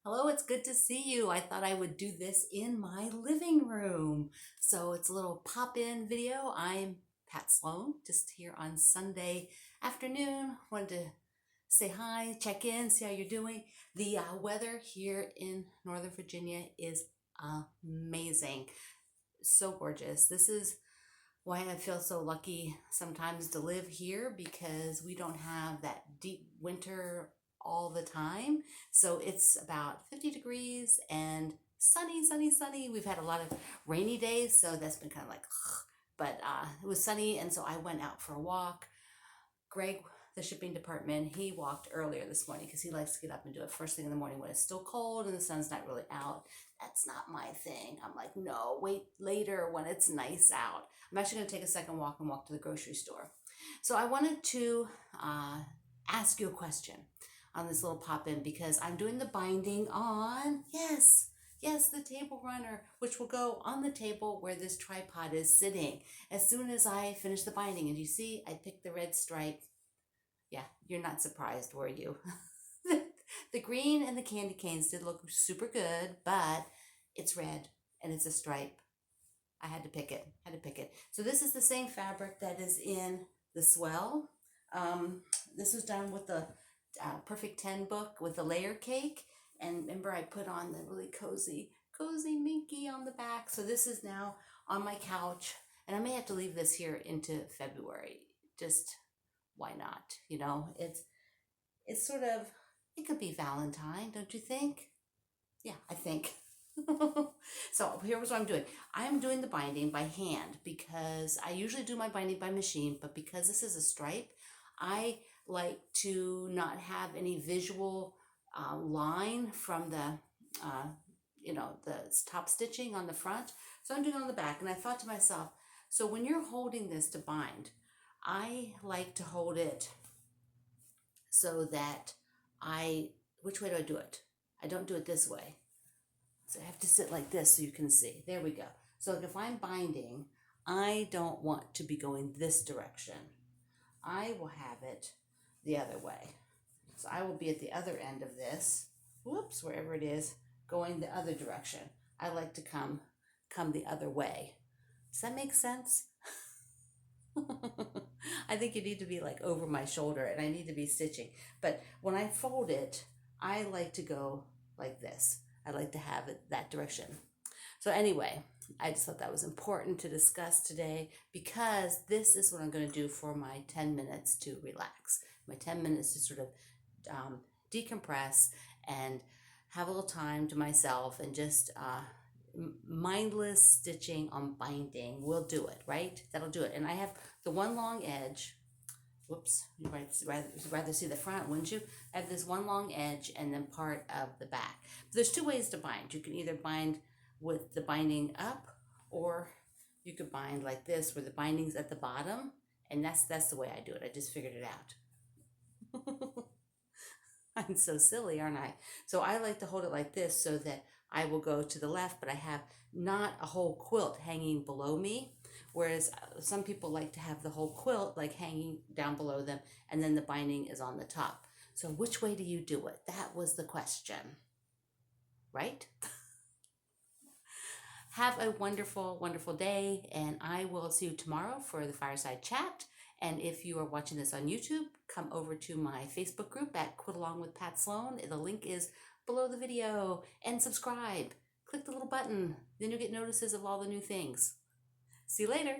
Hello, it's good to see you. I thought I would do this in my living room. So it's a little pop-in video. I'm Pat Sloan, just here on Sunday afternoon. Wanted to say hi, check in, see how you're doing. The weather here in Northern Virginia is amazing. So gorgeous. This is why I feel so lucky sometimes to live here because we don't have that deep winter all the time. So it's about 50 degrees and sunny, sunny, sunny. We've had a lot of rainy days, so that's been kind of like, but it was sunny, and so I went out for a walk. Greg, the shipping department, he walked earlier this morning because he likes to get up and do it first thing in the morning when it's still cold and the sun's not really out. That's not my thing. I'm like, no, wait later when it's nice out. I'm actually going to take a second walk and walk to the grocery store. So I wanted to ask you a question on this little pop in because I'm doing the binding on, yes, the table runner, which will go on the table where this tripod is sitting as soon as I finish the binding. And you see, I picked the red stripe. Yeah, you're not surprised, were you? The green and the candy canes did look super good, but it's red and it's a stripe. I had to pick it. So this is the same fabric that is in the swell. This was done with the Perfect 10 book with the layer cake. And remember, I put on the really cozy Minky on the back. So this is now on my couch. And I may have to leave this here into February. Just why not? It's sort of, it could be Valentine, don't you think? Yeah, I think. So here's what I'm doing. I'm doing the binding by hand because I usually do my binding by machine, but because this is a stripe, I like to not have any visual line from the top stitching on the front. So I'm doing it on the back, and I thought to myself, so when you're holding this to bind, I like to hold it so that which way do I do it? I don't do it this way. So I have to sit like this so you can see. There we go. So if I'm binding, I don't want to be going this direction. I will have it the other way. So I will be at the other end of this, whoops, wherever it is, going the other direction. I like to come the other way. Does that make sense? I think you need to be like over my shoulder and I need to be stitching. But when I fold it, I like to go like this. I like to have it that direction. So anyway, I just thought that was important to discuss today because this is what I'm going to do for my 10 minutes to relax. My 10 minutes to sort of decompress and have a little time to myself and just mindless stitching on binding will do it, right? That'll do it. And I have the one long edge. Whoops, you'd rather see the front, wouldn't you? I have this one long edge and then part of the back. But there's two ways to bind. You can either bind with the binding up, or you could bind like this where the binding's at the bottom, and that's the way I do it. I just figured it out. I'm so silly, aren't I? So I like to hold it like this so that I will go to the left, but I have not a whole quilt hanging below me. Whereas some people like to have the whole quilt like hanging down below them and then the binding is on the top. So which way do you do it? That was the question, right? Have a wonderful, wonderful day, and I will see you tomorrow for the fireside chat. And if you are watching this on YouTube, come over to my Facebook group at Quit Along with Pat Sloan. The link is below the video, and subscribe. Click the little button, then you'll get notices of all the new things. See you later.